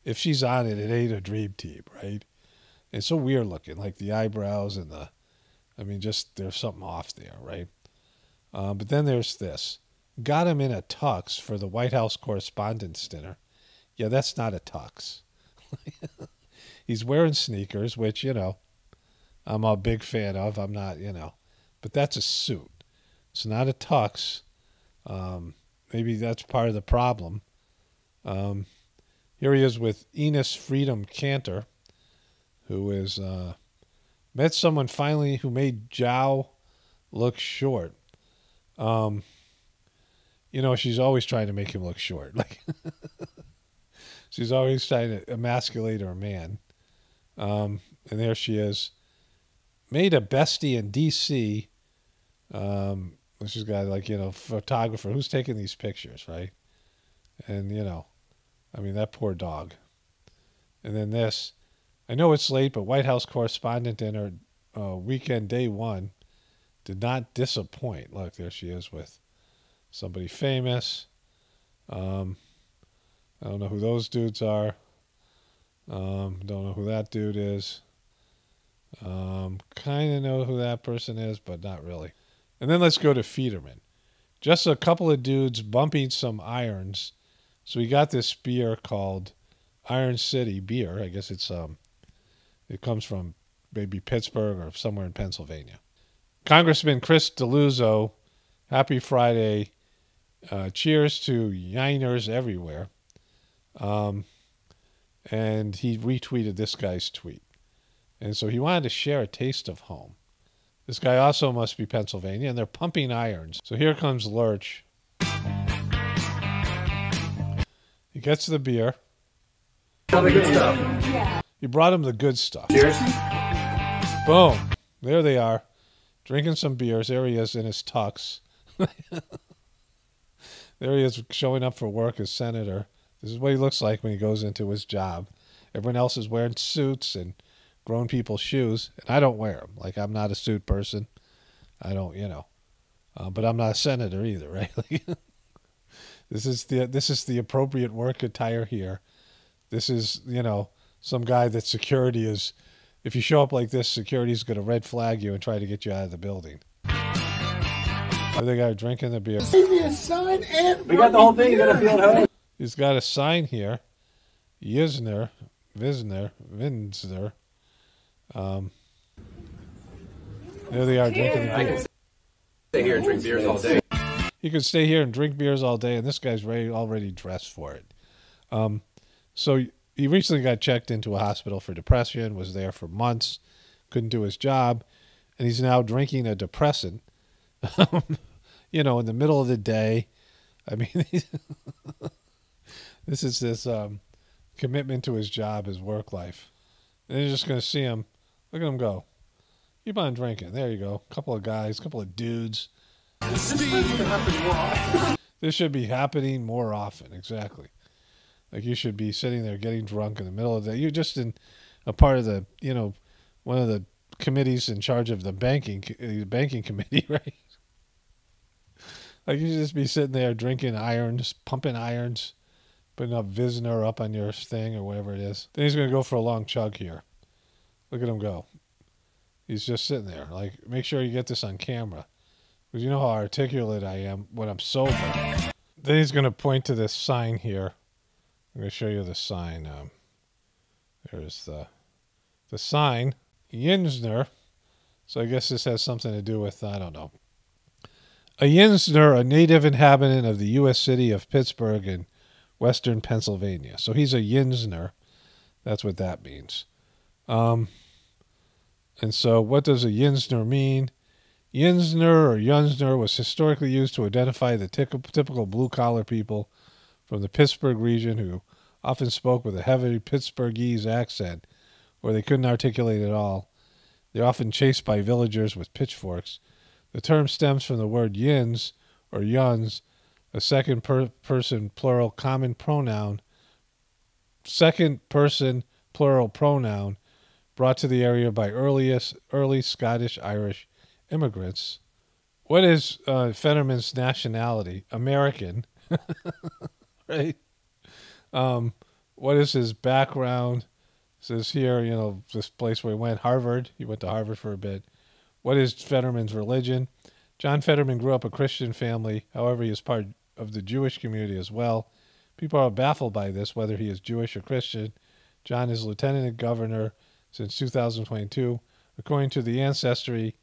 If she's on it, it ain't a dream team, right? And so weird looking, like the eyebrows and just there's something off there, right? But then there's this. Got him in a tux for the White House Correspondents' Dinner. Yeah, that's not a tux. He's wearing sneakers, which, I'm a big fan of. I'm not, but that's a suit. It's not a tux. Maybe that's part of the problem. Here he is with Enos Freedom Cantor, who is met someone finally who made Zhao look short. She's always trying to make him look short. Like she's always trying to emasculate her man. And there she is. Made a bestie in D.C. She's got photographer who's taking these pictures, right? And that poor dog. And then this. I know it's late, but White House Correspondent Dinner weekend day one did not disappoint. Look, there she is with somebody famous. I don't know who those dudes are. Don't know who that dude is. Kind of know who that person is, but not really. And then let's go to Fetterman. Just a couple of dudes bumping some irons. So we got this beer called Iron City beer. I guess it comes from maybe Pittsburgh or somewhere in Pennsylvania. Congressman Chris Deluzzo, happy Friday. Cheers to Yiners everywhere. And he retweeted this guy's tweet. And so he wanted to share a taste of home. This guy also must be Pennsylvania, and they're pumping irons. So here comes Lurch. He gets the beer. All the good stuff. He brought him the good stuff. Cheers. Boom. There they are. Drinking some beers. There he is in his tux. There he is showing up for work as senator. This is what he looks like when he goes into his job. Everyone else is wearing suits and grown people's shoes, and I don't wear them. Like, I'm not a suit person. I don't, but I'm not a senator either, right? This is the appropriate work attire here. This is, some guy that security is, if you show up like this, security is going to red flag you and try to get you out of the building. Other guy drinking the beer. Give me a sign and we got the whole thing. You got to feel it. He's got a sign here. Yisner, Visner. There they are drinking the beer. Stay here and drink beers all day. He could stay here and drink beers all day, and this guy's already dressed for it. So he recently got checked into a hospital for depression, was there for months, couldn't do his job, and he's now drinking a depressant, in the middle of the day. I mean, this is this commitment to his job, his work life. And you're just going to see him. Look at him go. Keep on drinking. There you go. Couple of guys, couple of dudes. This should be happening more often. Exactly. Like you should be sitting there getting drunk in the middle of the day. You're just in a part of the, one of the committees in charge of the banking committee, right? Like you should just be sitting there drinking irons, pumping irons, putting up Visner up on your thing or whatever it is. Then he's going to go for a long chug here. Look at him go. He's just sitting there. Like, make sure you get this on camera. Because you know how articulate I am when I'm sober. Then he's going to point to this sign here. I'm going to show you the sign. There's the the sign, Yinsner. So I guess this has something to do with, I don't know. A Yinsner, a native inhabitant of the U.S. city of Pittsburgh in western Pennsylvania. So he's a Yinsner. That's what that means. And so what does a Yinsner mean? Yinsner or Yunsner was historically used to identify the typical blue-collar people from the Pittsburgh region who often spoke with a heavy Pittsburghese accent, or they couldn't articulate at all. They're often chased by villagers with pitchforks. The term stems from the word yins or yuns, a second-person plural common pronoun, second-person plural pronoun brought to the area by early Scottish-Irish immigrants. What is Fetterman's nationality? American, right? What is his background? It says here, you know, this place where he went, Harvard. He went to Harvard for a bit. What is Fetterman's religion? John Fetterman grew up a Christian family. However, he is part of the Jewish community as well. People are baffled by this, whether he is Jewish or Christian. John is lieutenant governor since 2022. According to the Ancestry,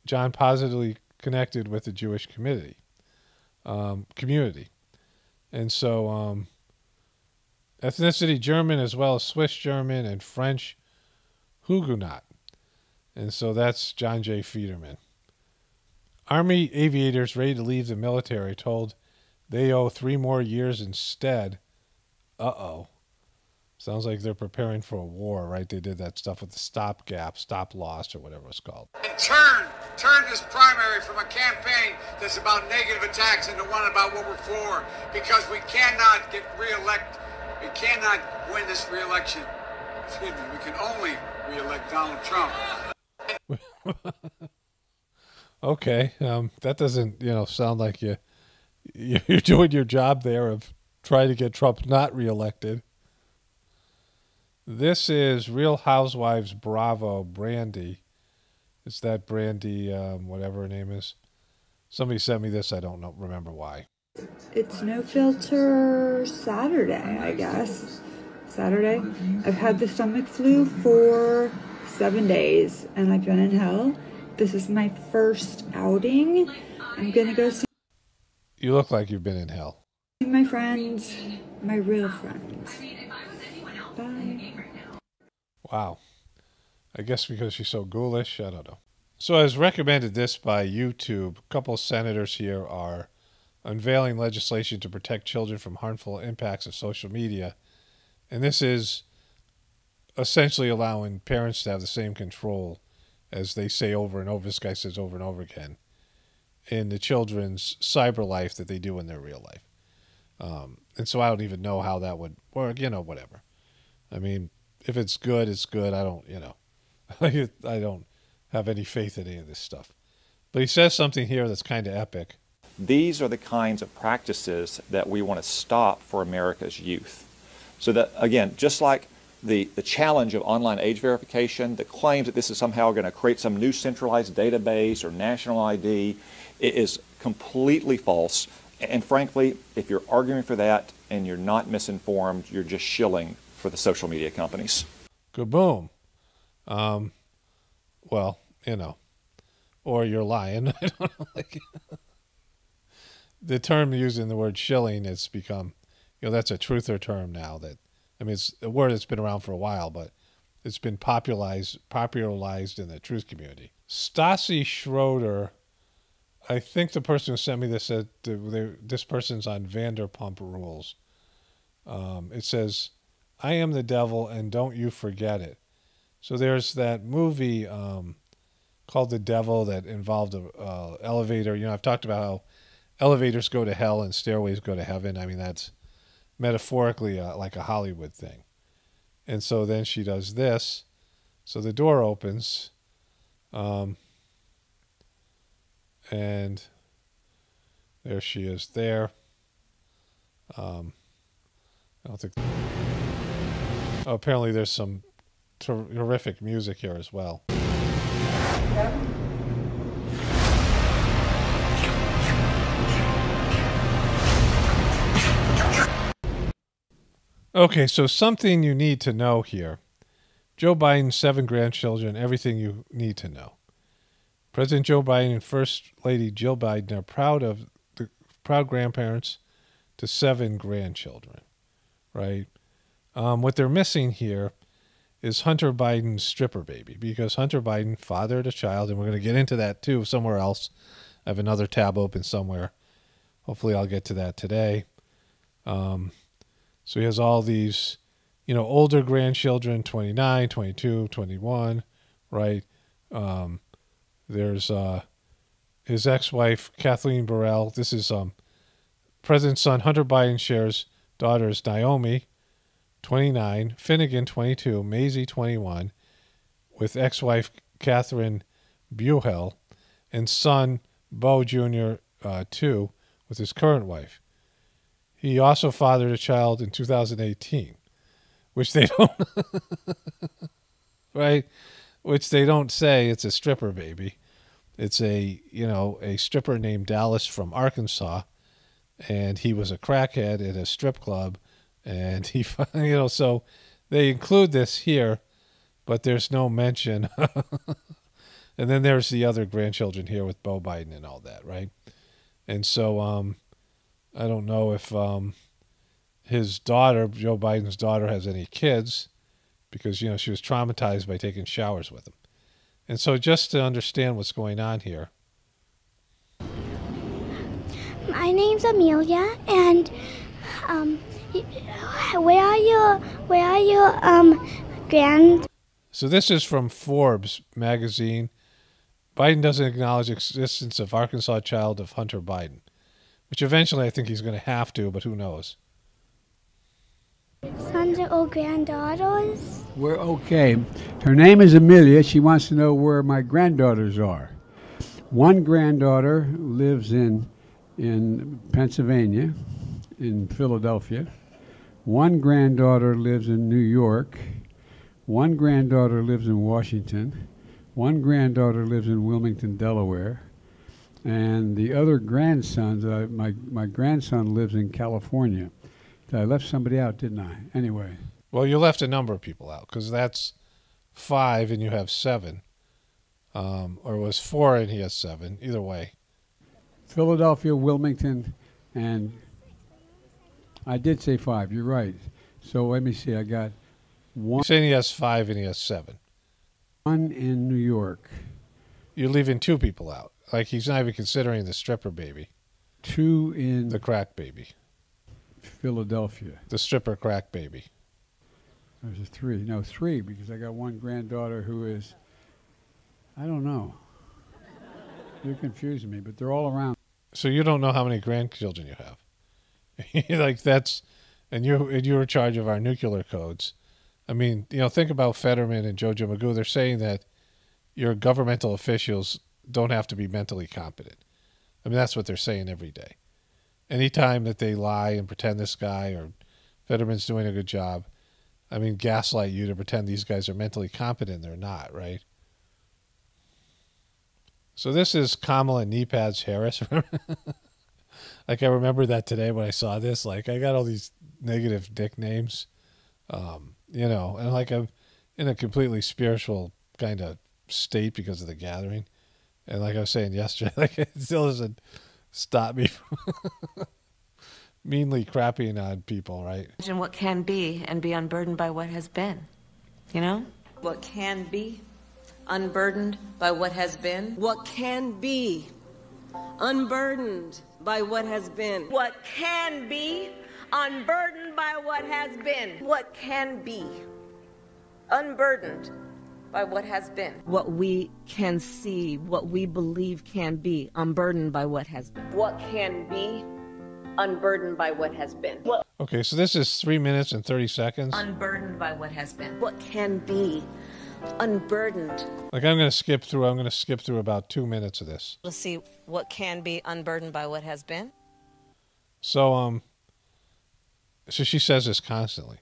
John positively connected with the Jewish community. And so ethnicity German as well as Swiss German and French Huguenot. And so that's John J. Fetterman. Army aviators ready to leave the military told they owe 3 more years instead. Uh-oh. Sounds like they're preparing for a war, right? They did that stuff with the stopgap, stop loss, or whatever it's called. And turn this primary from a campaign that's about negative attacks into one about what we're for, because we cannot get reelected. We cannot win this reelection. Excuse me. We can only reelect Donald Trump. Okay, that doesn't, sound like you're doing your job there of trying to get Trump not reelected. This is Real Housewives Bravo Brandy. It's that Brandy, whatever her name is. Somebody sent me this. I don't remember why. It's No Filter Saturday, I guess. Saturday. I've had the stomach flu for 7 days, and I've been in hell. This is my first outing. I'm gonna go see You look like you've been in hell. my friends, my real friends. Bye. Wow. I guess because she's so ghoulish, I don't know. So as recommended this by YouTube, a couple of senators here are unveiling legislation to protect children from harmful impacts of social media. And this is essentially allowing parents to have the same control as they say over and over, this guy says over and over again, in the children's cyber life that they do in their real life. And so I don't even know how that would work, whatever. I mean, if it's good, it's good. I don't, I don't have any faith in any of this stuff. But he says something here that's kind of epic. These are the kinds of practices that we want to stop for America's youth. So that, again, just like the challenge of online age verification, the claims that this is somehow going to create some new centralized database or national ID, it is completely false. And frankly, if you're arguing for that and you're not misinformed, you're just shilling for the social media companies. Kaboom. Well, or you're lying. I don't know. The term using the word shilling, it's become, that's a truther term now. It's a word that's been around for a while, but it's been popularized in the truth community. Stasi Schroeder, I think the person who sent me this said this person's on Vanderpump Rules. It says, I am the devil and don't you forget it. So there's that movie called The Devil that involved an elevator. I've talked about how elevators go to hell and stairways go to heaven. I mean, that's metaphorically like a Hollywood thing. And so then she does this. So the door opens. And there she is there. I don't think... Oh, apparently there's some terrific music here as well. Okay, so something you need to know here. Joe Biden, 7 grandchildren, everything you need to know. President Joe Biden and First Lady Jill Biden are proud grandparents to 7 grandchildren, right? What they're missing here is Hunter Biden's stripper baby, because Hunter Biden fathered a child, and we're going to get into that too somewhere else. I have another tab open somewhere. Hopefully I'll get to that today. So he has all these, older grandchildren, 29, 22, 21, right? There's his ex-wife, Kathleen Burrell. This is President's son, Hunter Biden, shares daughters Naomi, 29, Finnegan, 22, Maisie, 21, with ex-wife Catherine Buell, and son, Bo Jr., 2, with his current wife. He also fathered a child in 2018, which they don't, right? Which they don't say it's a stripper baby. It's a stripper named Dallas from Arkansas, and he was a crackhead at a strip club, and he, so they include this here, but there's no mention. And then there's the other grandchildren here with Bo Biden and all that, right? And so I don't know if his daughter, Joe Biden's daughter, has any kids, because, she was traumatized by taking showers with him. And so just to understand what's going on here. My name's Amelia, and where are your grand... So this is from Forbes magazine. Biden doesn't acknowledge the existence of Arkansas child of Hunter Biden, which eventually I think he's going to have to, but who knows? Sons or granddaughters? We're okay. Her name is Amelia. She wants to know where my granddaughters are. One granddaughter lives in Pennsylvania, in Philadelphia. One granddaughter lives in New York. One granddaughter lives in Washington. One granddaughter lives in Wilmington, Delaware. And the other grandsons, my grandson lives in California. I left somebody out, didn't I? Anyway. Well, you left a number of people out, because that's 5 and you have 7. Or it was 4 and he has 7. Either way. Philadelphia, Wilmington, and I did say 5. You're right. So let me see. I got 1. You're saying he has 5 and he has 7. 1 in New York. You're leaving 2 people out. Like, he's not even considering the stripper baby. 2 in... The crack baby. Philadelphia. The stripper crack baby. There's a 3. No, 3, because I got one granddaughter who is... I don't know. You're confusing me, but they're all around. So you don't know how many grandchildren you have. Like, that's... And you're in charge of our nuclear codes. I mean, think about Fetterman and JoJo Magoo. They're saying that your governmental officials don't have to be mentally competent. I mean, that's what they're saying every day. Anytime that they lie and pretend this guy or Fetterman's doing a good job, I mean, gaslight you to pretend these guys are mentally competent. They're not, right? So this is Kamala Kneepads Harris. Like, I remember that today when I saw this. Like, I got all these negative nicknames. And like I'm in a completely spiritual kind of state because of the gathering. And like I was saying yesterday, like, it still doesn't stop me from meanly crapping on people, right? Imagine what can be and be unburdened by what has been, What can be unburdened by what has been. What can be unburdened by what has been. What can be unburdened by what has been. What can be unburdened by what has been. What we can see, what we believe can be unburdened by what has been. What can be unburdened by what has been. Okay, so this is 3 minutes and 30 seconds. Unburdened by what has been. What can be unburdened. Like, I'm going to skip through about 2 minutes of this. Let's see what can be unburdened by what has been. So she says this constantly.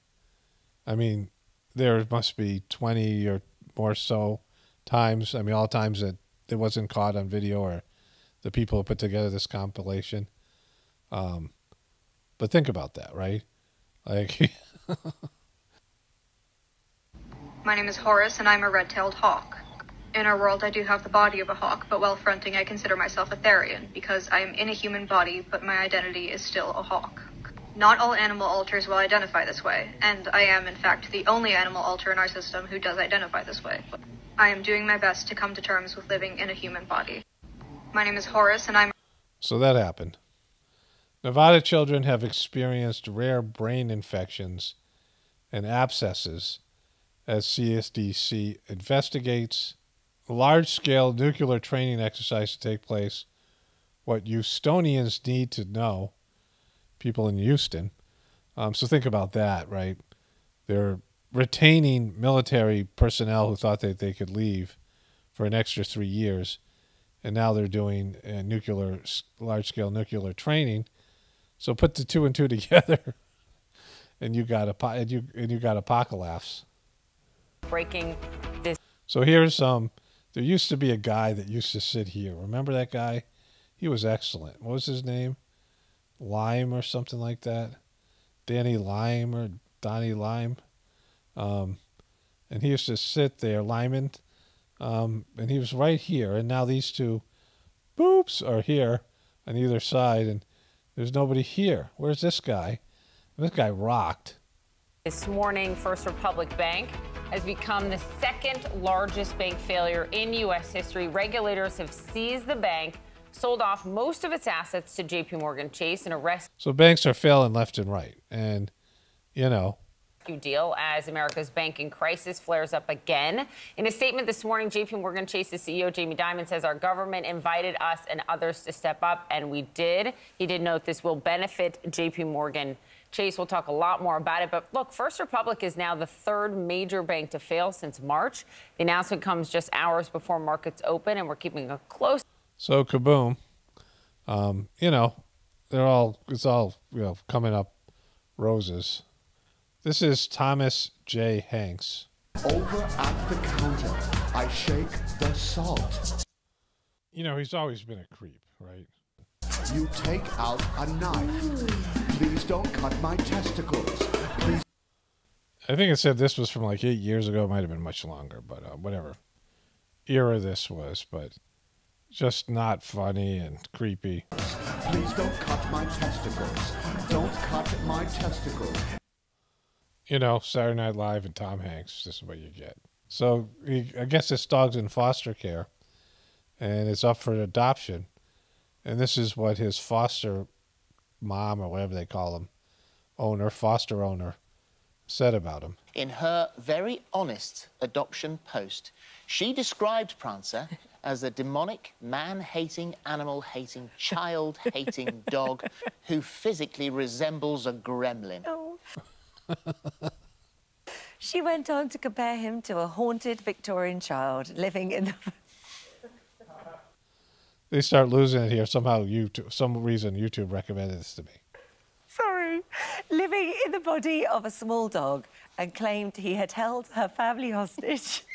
I mean, there must be 20 or more so times, all times that it wasn't caught on video or the people who put together this compilation. But think about that, right? Like, My name is Horace, and I'm a red-tailed hawk. In our world, I do have the body of a hawk, but while fronting, I consider myself a Therian, because I am in a human body, but my identity is still a hawk. Not all animal alters will identify this way, and I am, in fact, the only animal alter in our system who does identify this way. I am doing my best to come to terms with living in a human body. My name is Horace, and I'm... So that happened. Nevada children have experienced rare brain infections and abscesses as CSDC investigates a large-scale nuclear training exercise to take place. What Houstonians need to know, people in Houston. So think about that, right? They're retaining military personnel who thought that they could leave for an extra 3 years, and now they're doing large-scale nuclear training. So put the 2 and 2 together, and you got apocalypse. Breaking this. So here's there used to be a guy that used to sit here. Remember that guy? He was excellent. What was his name? Lime or something like that. Danny Lime or Donnie Lime. And he used to sit there, Lyman. And he was right here. And now these two boops are here on either side. And there's nobody here. Where's this guy? This guy rocked. This morning, First Republic Bank has become the second largest bank failure in U.S. history. Regulators have seized the bank, sold off most of its assets to JPMorgan Chase, and arrested. So banks are failing left and right. And, you know. Deal as America's banking crisis flares up again. In a statement this morning, JPMorgan Chase's CEO Jamie Dimon says our government invited us and others to step up, and we did. He did note this will benefit JPMorgan Chase. We'll talk a lot more about it. But look, First Republic is now the third major bank to fail since March. The announcement comes just hours before markets open, and we're keeping a close. So kaboom. You know, it's all coming up roses. This is Thomas J. Hanks. Over at the counter, I shake the salt. You know, he's always been a creep, right? You take out a knife. Please don't cut my testicles. Please. I think it said this was from like 8 years ago. It might have been much longer, but whatever era this was, but just not funny and creepy. Please don't cut my testicles. Don't cut my testicles. You know, Saturday Night Live and Tom Hanks. This is what you get. So I guess this dog's in foster care, and it's up for adoption. And this is what his foster mom, or whatever they call him, foster owner, said about him. In her very honest adoption post, she described Prancer as a demonic, man-hating, animal-hating, child-hating dog who physically resembles a gremlin. Oh. She went on to compare him to a haunted Victorian child living in the... They start losing it here. Somehow some reason YouTube recommended this to me. Sorry. Living in the body of a small dog and claimed he had held her family hostage.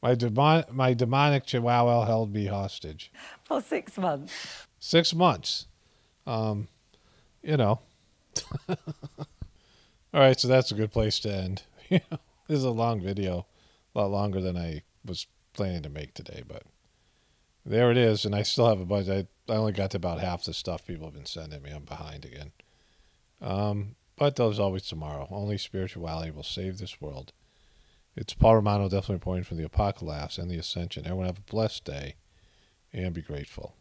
My demonic chihuahua held me hostage. For 6 months. 6 months. You know. All right, so that's a good place to end. This is a long video, a lot longer than I was planning to make today, but there it is, and I still have a bunch. I only got to about half the stuff people have been sending me. I'm behind again. But there's always tomorrow. Only spirituality will save this world. It's Paul Romano, definitely reporting from the Apocalypse and the Ascension. Everyone have a blessed day, and be grateful.